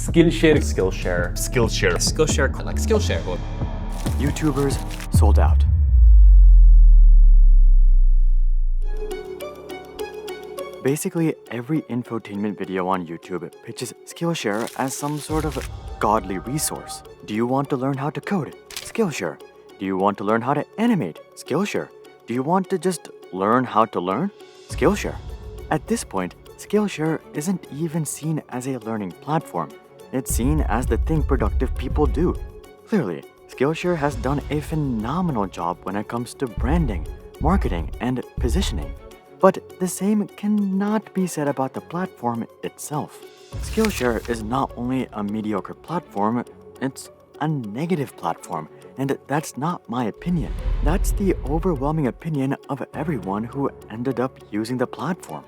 Skillshare. Skillshare. Like Skillshare. YouTubers sold out. Basically, every infotainment video on YouTube pitches Skillshare as some sort of godly resource. Do you want to learn how to code? Skillshare. Do you want to learn how to animate? Skillshare. Do you want to just learn how to learn? Skillshare. At this point, Skillshare isn't even seen as a learning platform. It's seen as the thing productive people do. Clearly, Skillshare has done a phenomenal job when it comes to branding, marketing, and positioning. But the same cannot be said about the platform itself. Skillshare is not only a mediocre platform, it's a negative platform, and that's not my opinion. That's the overwhelming opinion of everyone who ended up using the platform.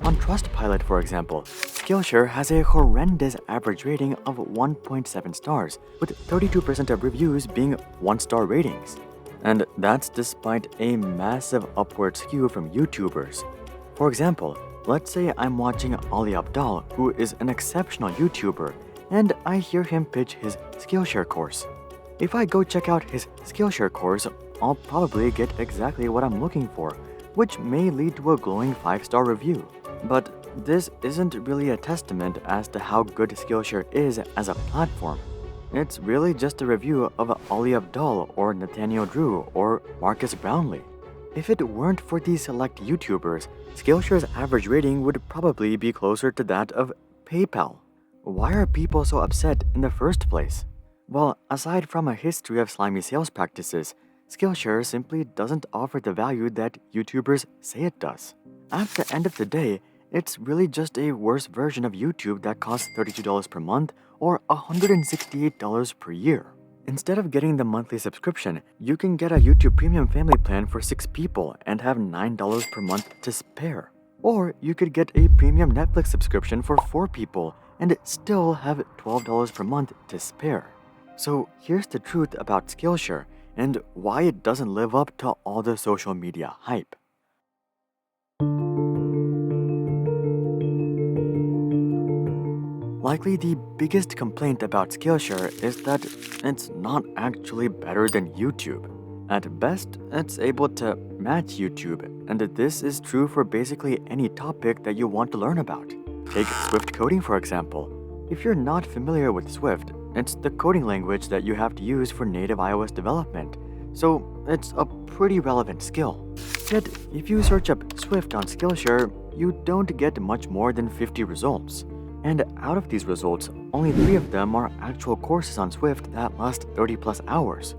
On Trustpilot, for example, Skillshare has a horrendous average rating of 1.7 stars, with 32% of reviews being 1-star ratings. And that's despite a massive upward skew from YouTubers. For example, let's say I'm watching Ali Abdal, who is an exceptional YouTuber, and I hear him pitch his Skillshare course. If I go check out his Skillshare course, I'll probably get exactly what I'm looking for, which may lead to a glowing 5-star review. But this isn't really a testament as to how good Skillshare is as a platform. It's really just a review of Ali Abdal or Nathaniel Drew or Marcus Brownlee. If it weren't for these select YouTubers, Skillshare's average rating would probably be closer to that of PayPal. Why are people so upset in the first place? Well, aside from a history of slimy sales practices, Skillshare simply doesn't offer the value that YouTubers say it does. At the end of the day, it's really just a worse version of YouTube that costs $32 per month or $168 per year. Instead of getting the monthly subscription, you can get a YouTube Premium Family Plan for 6 people and have $9 per month to spare. Or you could get a premium Netflix subscription for 4 people and still have $12 per month to spare. So here's the truth about Skillshare and why it doesn't live up to all the social media hype. Likely the biggest complaint about Skillshare is that it's not actually better than YouTube. At best, it's able to match YouTube, and this is true for basically any topic that you want to learn about. Take Swift coding for example. If you're not familiar with Swift, it's the coding language that you have to use for native iOS development, so it's a pretty relevant skill. Yet, if you search up Swift on Skillshare, you don't get much more than 50 results. And out of these results, only 3 of them are actual courses on Swift that last 30+ hours.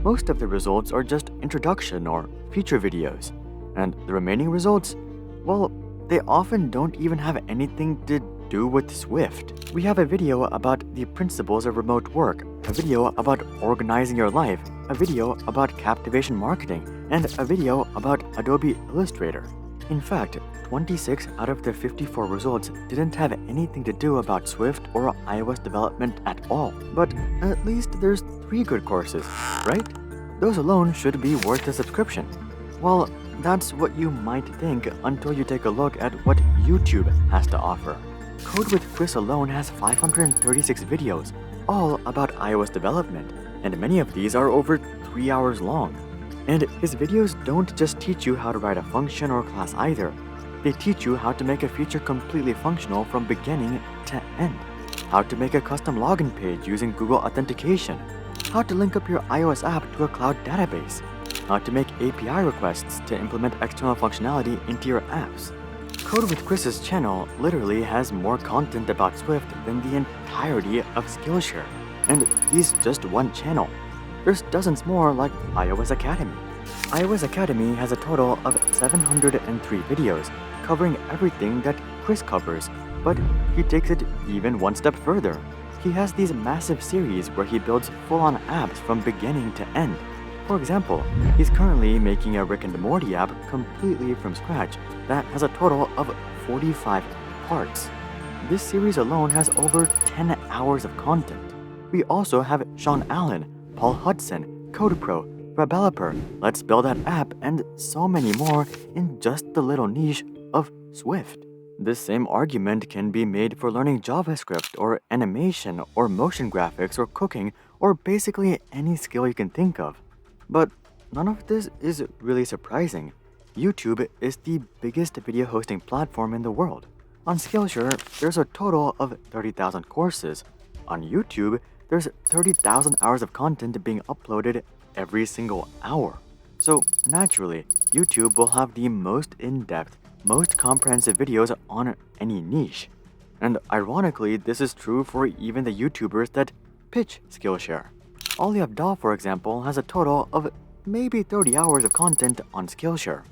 Most of the results are just introduction or feature videos. And the remaining results, well, they often don't even have anything to do with Swift. We have a video about the principles of remote work, a video about organizing your life, a video about captivation marketing, and a video about Adobe Illustrator. In fact, 26 out of the 54 results didn't have anything to do about Swift or iOS development at all. But at least there's 3 good courses, right? Those alone should be worth a subscription. Well, that's what you might think until you take a look at what YouTube has to offer. Code with Chris alone has 536 videos, all about iOS development, and many of these are over 3 hours long. And his videos don't just teach you how to write a function or class either. They teach you how to make a feature completely functional from beginning to end, how to make a custom login page using Google Authentication, how to link up your iOS app to a cloud database, how to make API requests to implement external functionality into your apps. Code with Chris's channel literally has more content about Swift than the entirety of Skillshare, and he's just one channel. There's dozens more like iOS Academy. iOS Academy has a total of 703 videos covering everything that Chris covers, but he takes it even one step further. He has these massive series where he builds full-on apps from beginning to end. For example, he's currently making a Rick and Morty app completely from scratch that has a total of 45 parts. This series alone has over 10 hours of content. We also have Sean Allen, Paul Hudson, CodePro, Rebelloper, Let's Build That App, and so many more in just the little niche of Swift. This same argument can be made for learning JavaScript or animation or motion graphics or cooking or basically any skill you can think of. But none of this is really surprising. YouTube is the biggest video hosting platform in the world. On Skillshare, there's a total of 30,000 courses. On YouTube, there's 30,000 hours of content being uploaded every single hour. So naturally, YouTube will have the most in-depth, most comprehensive videos on any niche. And ironically, this is true for even the YouTubers that pitch Skillshare. Ali Abdal, for example, has a total of maybe 30 hours of content on Skillshare.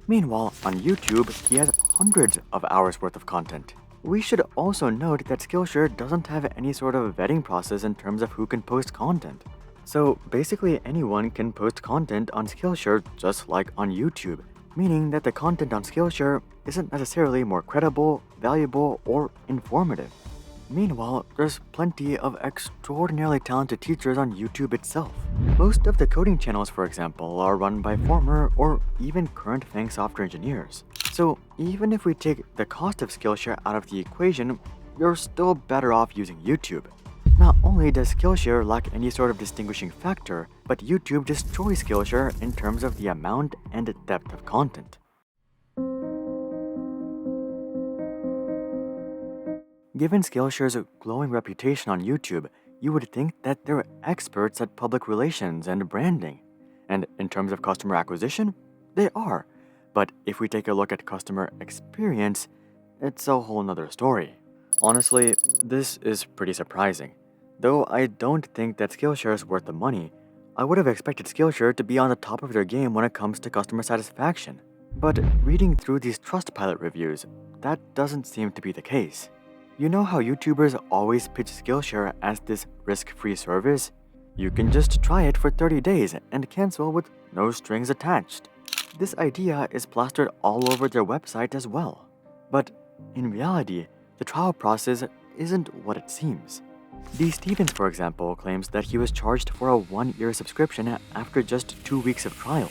Meanwhile, on YouTube, he has hundreds of hours worth of content. We should also note that Skillshare doesn't have any sort of vetting process in terms of who can post content. So basically anyone can post content on Skillshare just like on YouTube, meaning that the content on Skillshare isn't necessarily more credible, valuable, or informative. Meanwhile, there's plenty of extraordinarily talented teachers on YouTube itself. Most of the coding channels, for example, are run by former or even current FANG software engineers. So even if we take the cost of Skillshare out of the equation, you're still better off using YouTube. Not only does Skillshare lack any sort of distinguishing factor, but YouTube destroys Skillshare in terms of the amount and depth of content. Given Skillshare's glowing reputation on YouTube, you would think that they're experts at public relations and branding. And in terms of customer acquisition, they are. But if we take a look at customer experience, it's a whole nother story. Honestly, this is pretty surprising. Though I don't think that Skillshare is worth the money, I would have expected Skillshare to be on the top of their game when it comes to customer satisfaction. But reading through these Trustpilot reviews, that doesn't seem to be the case. You know how YouTubers always pitch Skillshare as this risk-free service? You can just try it for 30 days and cancel with no strings attached. This idea is plastered all over their website as well. But in reality, the trial process isn't what it seems. D. Stevens, for example, claims that he was charged for a 1-year subscription after just 2 weeks of trial.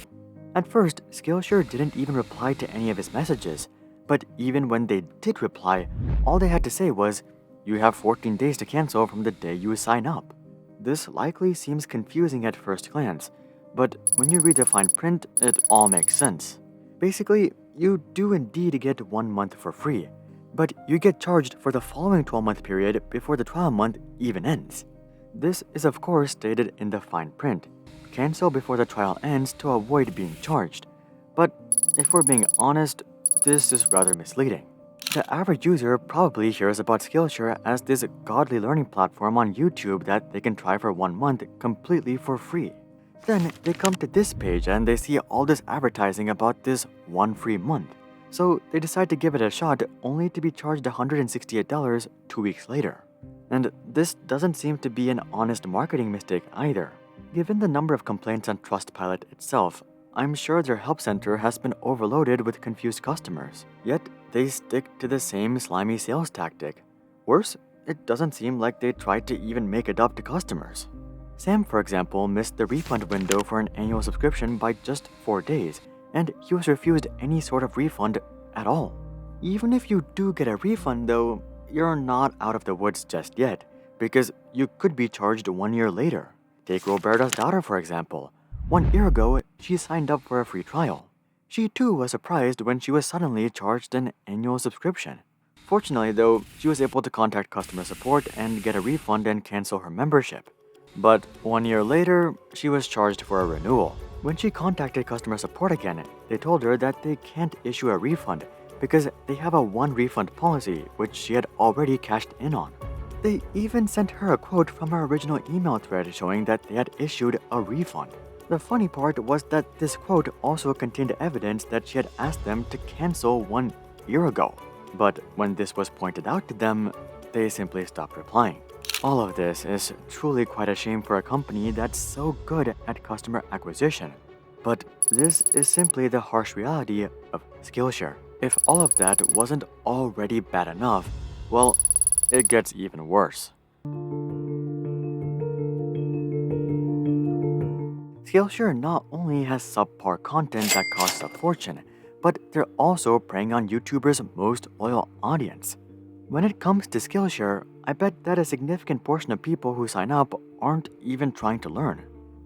At first, Skillshare didn't even reply to any of his messages, but even when they did reply, all they had to say was, "You have 14 days to cancel from the day you sign up." This likely seems confusing at first glance, but when you read the fine print, it all makes sense. Basically, you do indeed get 1 month for free, but you get charged for the following 12-month period before the trial month even ends. This is of course stated in the fine print. Cancel before the trial ends to avoid being charged. But if we're being honest, this is rather misleading. The average user probably hears about Skillshare as this godly learning platform on YouTube that they can try for 1 month completely for free. Then they come to this page and they see all this advertising about this 1 free month. So they decide to give it a shot only to be charged $168 2 weeks later. And this doesn't seem to be an honest marketing mistake either. Given the number of complaints on Trustpilot itself, I'm sure their help center has been overloaded with confused customers. Yet they stick to the same slimy sales tactic. Worse, it doesn't seem like they tried to even make it up to customers. Sam, for example, missed the refund window for an annual subscription by just 4 days, and he was refused any sort of refund at all. Even if you do get a refund though, you're not out of the woods just yet, because you could be charged 1 year later. Take Roberta's daughter, for example. 1 year ago, she signed up for a free trial. She too was surprised when she was suddenly charged an annual subscription. Fortunately though, she was able to contact customer support and get a refund and cancel her membership. But 1 year later, she was charged for a renewal. When she contacted customer support again, they told her that they can't issue a refund because they have a 1 refund policy which she had already cashed in on. They even sent her a quote from her original email thread showing that they had issued a refund. The funny part was that this quote also contained evidence that she had asked them to cancel 1 year ago. But when this was pointed out to them, they simply stopped replying. All of this is truly quite a shame for a company that's so good at customer acquisition. But this is simply the harsh reality of Skillshare. If all of that wasn't already bad enough, well, it gets even worse. Skillshare not only has subpar content that costs a fortune, but they're also preying on YouTubers' most loyal audience. When it comes to Skillshare, I bet that a significant portion of people who sign up aren't even trying to learn.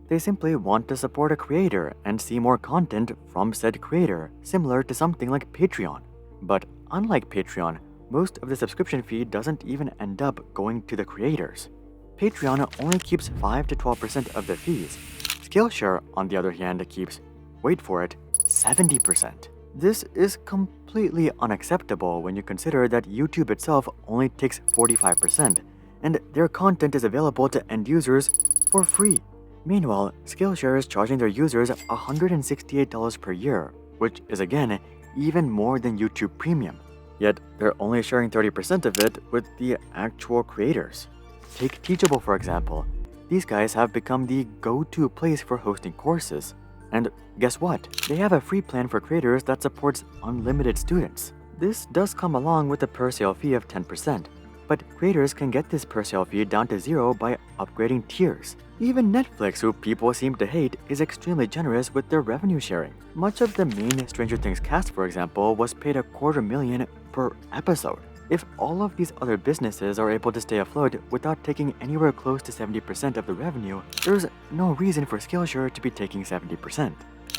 They simply want to support a creator and see more content from said creator, similar to something like Patreon. But unlike Patreon, most of the subscription fee doesn't even end up going to the creators. Patreon only keeps 5 to 12% of the fees. Skillshare, on the other hand, keeps, wait for it, 70%. This is completely unacceptable when you consider that YouTube itself only takes 45%, and their content is available to end users for free. Meanwhile, Skillshare is charging their users $168 per year, which is again even more than YouTube Premium. Yet they're only sharing 30% of it with the actual creators. Take Teachable for example. These guys have become the go-to place for hosting courses. And guess what? They have a free plan for creators that supports unlimited students. This does come along with a per sale fee of 10%, but creators can get this per sale fee down to zero by upgrading tiers. Even Netflix, who people seem to hate, is extremely generous with their revenue sharing. Much of the main Stranger Things cast, for example, was paid $250,000 per episode. If all of these other businesses are able to stay afloat without taking anywhere close to 70% of the revenue, there's no reason for Skillshare to be taking 70%.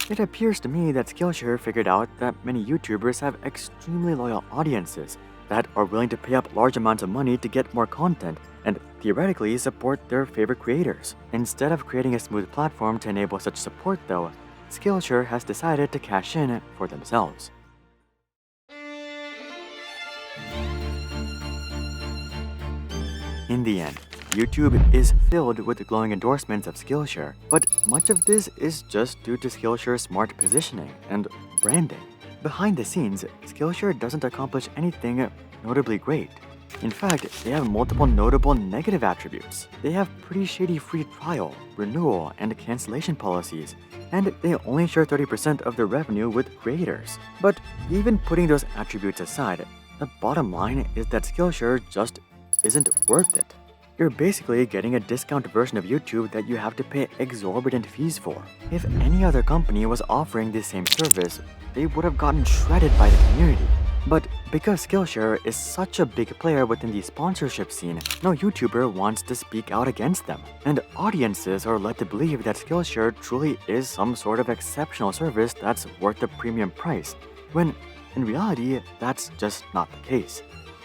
It appears to me that Skillshare figured out that many YouTubers have extremely loyal audiences that are willing to pay up large amounts of money to get more content and theoretically support their favorite creators. Instead of creating a smooth platform to enable such support though, Skillshare has decided to cash in for themselves. In the end, YouTube is filled with glowing endorsements of Skillshare, but much of this is just due to Skillshare's smart positioning and branding. Behind the scenes, Skillshare doesn't accomplish anything notably great. In fact, they have multiple notable negative attributes. They have pretty shady free trial, renewal, and cancellation policies, and they only share 30% of their revenue with creators. But even putting those attributes aside, the bottom line is that Skillshare just isn't worth it. You're basically getting a discount version of YouTube that you have to pay exorbitant fees for. If any other company was offering this same service, they would have gotten shredded by the community. But because Skillshare is such a big player within the sponsorship scene, no YouTuber wants to speak out against them. And audiences are led to believe that Skillshare truly is some sort of exceptional service that's worth the premium price, when in reality, that's just not the case.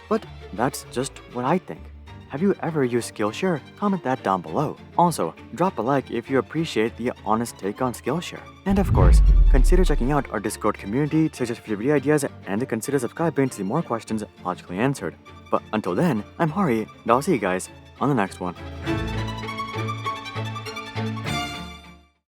But that's just what I think. Have you ever used Skillshare? Comment that down below. Also, drop a like if you appreciate the honest take on Skillshare. And of course, consider checking out our Discord community to suggest future video ideas and consider subscribing to see more questions logically answered. But until then, I'm Hari, and I'll see you guys on the next one.